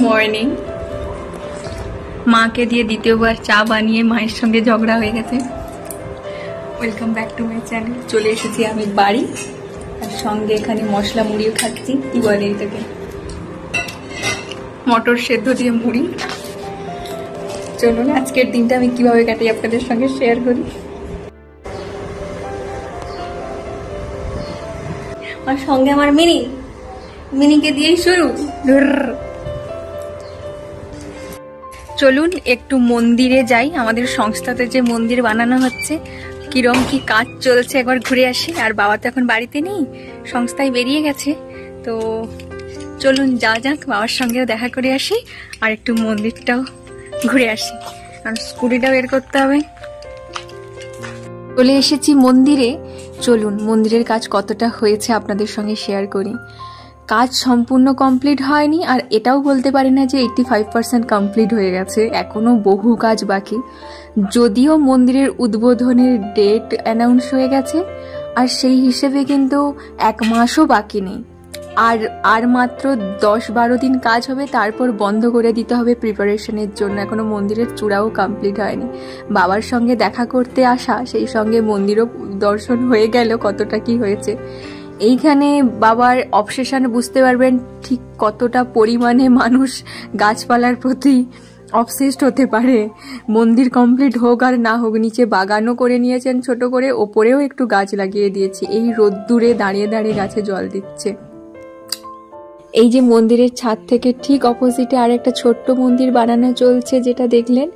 Morning. মাকে দিয়ে দ্বিতীয়বার চা বানিয়ে মায়ের সঙ্গে ঝগড়া হয়ে গেছে। Welcome back to my channel. চলে এসেছি আমি বাড়ি, আর সঙ্গে এখানে মশলা মুড়িও খাচ্ছি। কি বলে এটাকে, মটর সেদ্ধ দিয়ে মুড়ি। চলুন আজকের দিনটা আমি কিভাবে কাটাই আপনাদের সঙ্গে শেয়ার করি। আর সঙ্গে আমার মিনিকে দিয়েই শুরু। চলুন একটু মন্দিরে যাই। আমাদের সংস্থাতে যে মন্দির বানানো হচ্ছে, কিরম কি কাজ চলছে একবার ঘুরে আসি। আর বাবা তো এখন বাড়িতে নেই, সংস্থায় বেরিয়ে গেছে। তো চলুন যাওয়া যাক, বাবার সঙ্গেও দেখা করে আসি আর একটু মন্দিরটাও ঘুরে আসি, কারণ স্কুটিটাও বের করতে হবে। চলে এসেছি মন্দিরে। চলুন মন্দিরের কাজ কতটা হয়েছে আপনাদের সঙ্গে শেয়ার করি। কাজ সম্পূর্ণ কমপ্লিট হয়নি, আর এটাও বলতে পারি না যে 85% কমপ্লিট হয়ে গেছে, এখনো বহু কাজ বাকি। যদিও মন্দিরের উদ্বোধনের ডেট অ্যানাউন্স হয়ে গেছে, আর সেই হিসেবে কিন্তু 1 মাসও বাকি নেই। আর মাত্র 10-12 দিন কাজ হবে, তারপর বন্ধ করে দিতে হবে প্রিপারেশনের জন্য। এখনো মন্দিরের চূড়াও কমপ্লিট হয়নি। বাবার সঙ্গে দেখা করতে আসা, সেই সঙ্গে মন্দিরও দর্শন হয়ে গেল। কতটা কি হয়েছে এইখানে বাবার অবসেশন বুঝতে পারবেন ঠিক কতটা পরিমাণে মানুষ গাছপালার প্রতি অবসেসড হতে পারে। মন্দির কমপ্লিট হোক আর না হোক, নিচে বাগানও করে নিয়েছেন ছোট করে, ওপরেও একটু গাছ লাগিয়ে দিয়েছি। এই রোদ্দুরে দাঁড়িয়ে দাঁড়িয়ে গাছে জল দিচ্ছে। এই যে মন্দিরের ছাদ থেকে ঠিক অপোজিটে আর একটা ছোট্ট মন্দির বানানো চলছে, যেটা দেখলেন,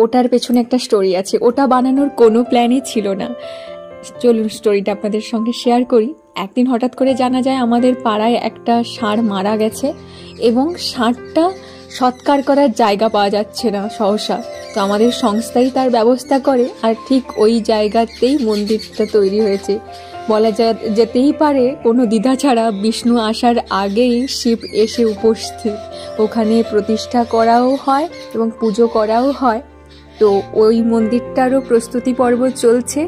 ওটার পেছনে একটা স্টোরি আছে। ওটা বানানোর কোনো প্ল্যানই ছিল না। চলুন স্টোরিটা আপনাদের সঙ্গে শেয়ার করি। একদিন হঠাৎ করে জানা যায় আমাদের পাড়ায় একটা ষাঁড় মারা গেছে, এবং ষাঁড়টা সৎকার করার জায়গা পাওয়া যাচ্ছে না সহসা। তো আমাদের সংস্থাই তার ব্যবস্থা করে, আর ঠিক ওই জায়গাতেই মন্দিরটা তৈরি হয়েছে। বলা যেতেই পারে কোনো দ্বিধা ছাড়া বিষ্ণু আসার আগেই শিব এসে উপস্থিত। ওখানে প্রতিষ্ঠা করাও হয় এবং পুজো করাও হয়। তো ওই মন্দিরটারও প্রস্তুতি পর্ব চলছে।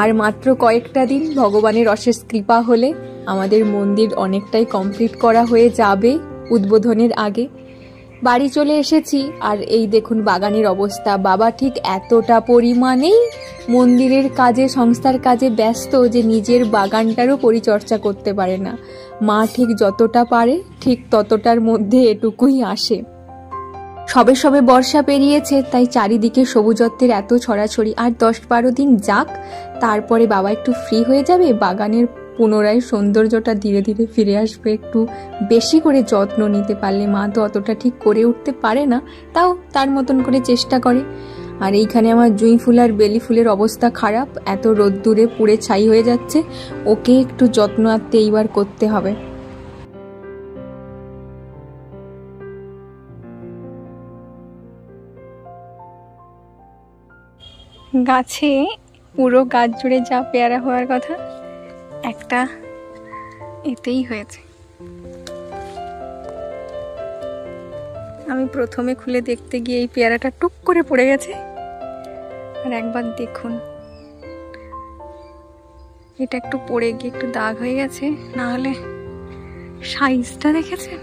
আর মাত্র কয়েকটা দিন, ভগবানের অশেষ কৃপা হলে আমাদের মন্দির অনেকটাই কমপ্লিট করা হয়ে যাবে উদ্বোধনের আগে। বাড়ি চলে এসেছি, আর এই দেখুন বাগানের অবস্থা। বাবা ঠিক এতটা পরিমাণেই মন্দিরের কাজে, সংস্থার কাজে ব্যস্ত যে নিজের বাগানটারও পরিচর্যা করতে পারে না। মা ঠিক যতটা পারে ঠিক ততটার মধ্যে এটুকুই আসে। সবে সবে বর্ষা পেরিয়েছে, তাই চারিদিকে সবুজত্বের এত ছড়াছড়ি। আর 10-12 দিন যাক, তারপরে বাবা একটু ফ্রি হয়ে যাবে। বাগানের পুনরায় সৌন্দর্যটা ধীরে ধীরে ফিরে আসবে। একটু বেশি করে যত্ন নিতে পারলে, মা তো অতটা ঠিক করে উঠতে পারে না, তাও তার মতন করে চেষ্টা করে। আর এইখানে আমার জুঁই ফুল আর বেলি ফুলের অবস্থা খারাপ, এত রোদ্দুরে পুড়ে ছাই হয়ে যাচ্ছে। ওকে একটু যত্ন আত্তে এইবার করতে হবে। গাছে, পুরো গাছ জুড়ে যা পেয়ারা হওয়ার কথা, একটা এতেই হয়েছে। আমি প্রথমে খুলে দেখতে গিয়ে এই পেয়ারাটা টুক করে পড়ে গেছে। আর একবার দেখুন, এটা একটু পড়ে গিয়ে একটু দাগ হয়ে গেছে, না হলে সাইজটা দেখেছেন।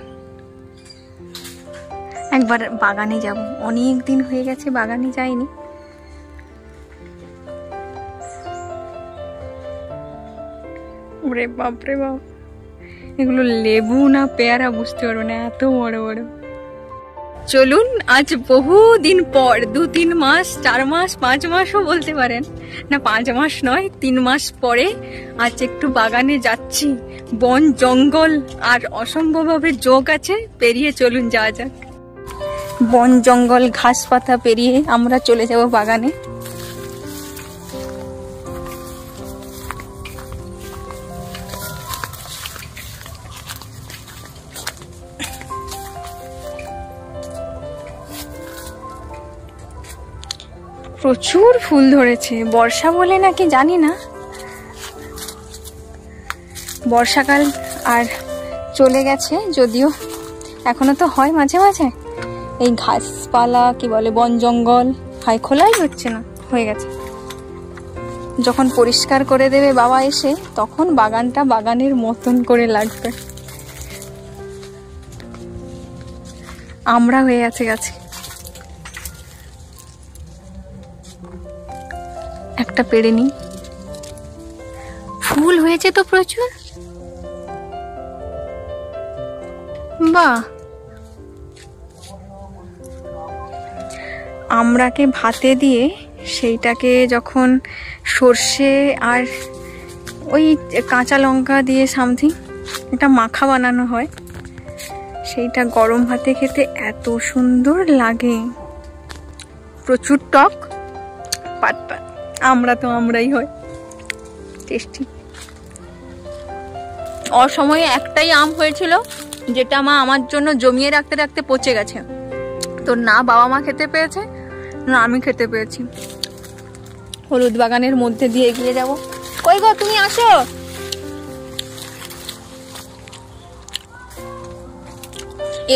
একবার বাগানে যাব, অনেক দিন হয়ে গেছে বাগানে যাইনি। ওরে বাপরে বাপ, এগুলো লেবু না পেয়ারা বুঝতে পারবো না, এত বড় বড়। চলুন আজ বহু দিন পর, 2-3 মাস, 4 মাস, 5 মাসও বলতে পারেন না, 5 মাস নয়, 3 মাস পরে আজ একটু বাগানে যাচ্ছি। বন জঙ্গল আর অসম্ভবভাবে যোগ আছে, পেরিয়ে চলুন যাওয়া যাক। বন জঙ্গল ঘাস পাতা পেরিয়ে আমরা চলে যাব বাগানে। প্রচুর ফুল ধরেছে, বর্ষা বলে নাকি জানি না। বর্ষাকাল আর চলে গেছে, যদিও এখনো তো হয় মাঝে মাঝে। এই ঘাসপালা কি বলে, বন জঙ্গল হাই খোলাই হচ্ছে না, হয়ে গেছে। যখন পরিষ্কার করে দেবে বাবা এসে, তখন বাগানটা বাগানের মতন করে লাগবে। আমরা হয়ে আছে গাছে। একটা পেড়ে নি, ফুল হয়েছে তো প্রচুর। বাহ, আমড়াকে ভাতে দিয়ে সেইটাকে যখন সর্ষে আর ওই কাঁচা লঙ্কা দিয়ে সামথিং একটা মাখা বানানো হয়, সেইটা গরম ভাতে খেতে এত সুন্দর লাগে। প্রচুর টক, পাতপা। আমরা তো আমরাই হয়, টেস্টি। অসময়ে একটাই আম হয়েছিল, যেটা মা আমার জন্য জমিয়ে রাখতে রাখতে পচে গেছে। তো না বাবা মা খেতে পেয়েছে, না আমি খেতে পেয়েছি। হলুদ বাগানের মধ্যে দিয়ে এগিয়ে যাব। কই গো, তুমি আসো।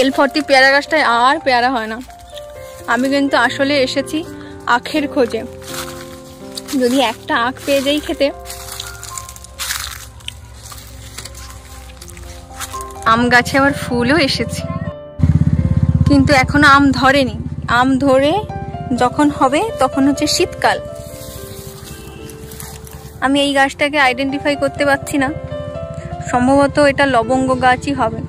L40 পেয়ারা গাছটায় আর পেয়ারা হয় না। আমি কিন্তু আসলে এসেছি আখের খোঁজে। যদি একটা আখ পেয়ে যাই খেতে। আম গাছে আবার ফুলও এসেছে, কিন্তু এখনো আম ধরেনি। আম ধরে যখন হবে তখন হচ্ছে শীতকাল। আমি এই গাছটাকে আইডেন্টিফাই করতে পারছি না, সম্ভবত এটা লবঙ্গ গাছই হবে।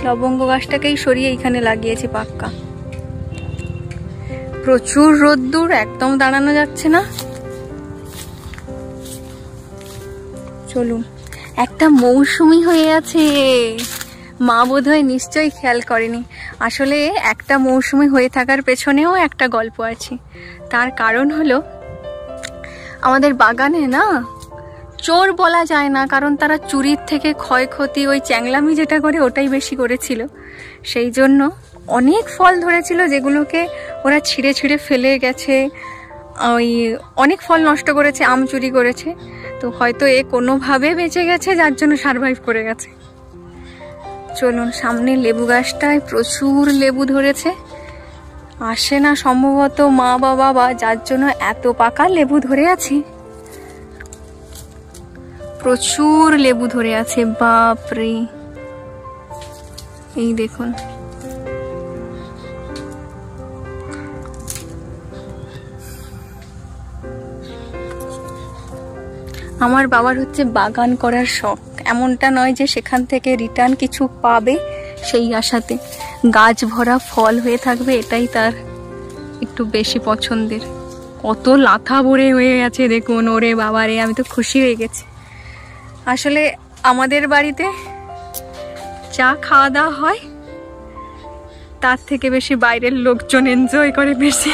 লবঙ্গ গাছটাকেই সরিয়ে এখানে লাগিয়েছি পাক্কা। প্রচুর রোদ্দুর, একদম দাঁড়ানো যাচ্ছে না। চলুন, একটা মৌসুমি হয়ে আছে। মা বোধহয় নিশ্চয়ই খেয়াল করেনি। আসলে একটা মৌসুমি হয়ে থাকার পেছনেও একটা গল্প আছে। তার কারণ হলো, আমাদের বাগানে না চোর বলা যায় না, কারণ তারা চুরির থেকে ক্ষয়ক্ষতি, ওই চ্যাংলামি যেটা করে ওটাই বেশি করেছিল। সেই জন্য অনেক ফল ধরেছিল যেগুলোকে ওরা ছিঁড়ে ছিঁড়ে ফেলে গেছে। ওই অনেক ফল নষ্ট করেছে, আম চুরি করেছে। তো হয়তো এ কোনোভাবে বেঁচে গেছে, যার জন্য সারভাইভ করে গেছে। চলুন, সামনে লেবু গাছটায় প্রচুর লেবু ধরেছে। আসে না সম্ভবত মা বাবা, বা যার জন্য এত পাকা লেবু ধরে আছে। প্রচুর লেবু ধরে আছে, বাপরে। এই দেখুন, আমার বাবার হচ্ছে বাগান করার শখ। এমনটা নয় যে সেখান থেকে রিটার্ন কিছু পাবে সেই আশাতে, গাছ ভরা ফল হয়ে থাকবে এটাই তার একটু বেশি পছন্দের। কত লাথা ভরে হয়ে গেছে দেখুন। ওরে বাবারে, আমি তো খুশি হয়ে গেছি। আসলে আমাদের বাড়িতে যা খাওয়া দাওয়া হয় তার থেকে বেশি বাইরের লোকজন এনজয় করে বেশি।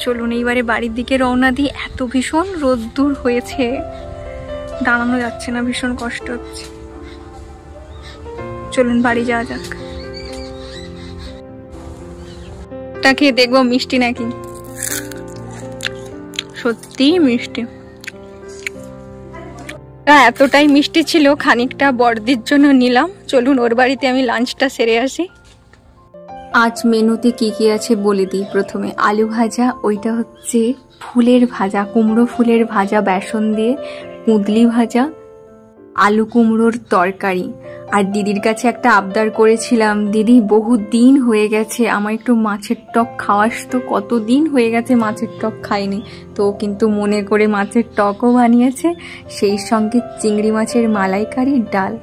চলুন এইবারে বাড়ির দিকে রওনা দিই। এত ভীষণ রোদ্দুর হয়েছে, দাঁড়ানো যাচ্ছে না, ভীষণ কষ্ট হচ্ছে। চলুন বাড়ি যাওয়া যাক। তা খেয়ে দেখবো মিষ্টি নাকি। সত্যি মিষ্টি, এতটাই মিষ্টি ছিল, খানিকটা বড়দির জন্য নিলাম। চলুন ওর বাড়িতে আমি লাঞ্চটা সেরে আসি। আজ মেনুতে কি কি আছে বলে দিই। প্রথমে আলু ভাজা, ওইটা হচ্ছে ফুলের ভাজা, কুমড়ো ফুলের ভাজা বেসন দিয়ে, কুঁদলি ভাজা, আলু কুমড়োর তরকারি। আর দিদির কাছে একটা আবদার করেছিলাম, দিদি বহু দিন হয়ে গেছে আমার একটু মাছের টক খাওয়াস তো। কতদিন হয়ে গেছে মাছের টক খাইনি। তো কিন্তু মনে করে মাছের টকও বানিয়েছে, সেই সঙ্গে চিংড়ি মাছের মালাইকারি, ডাল।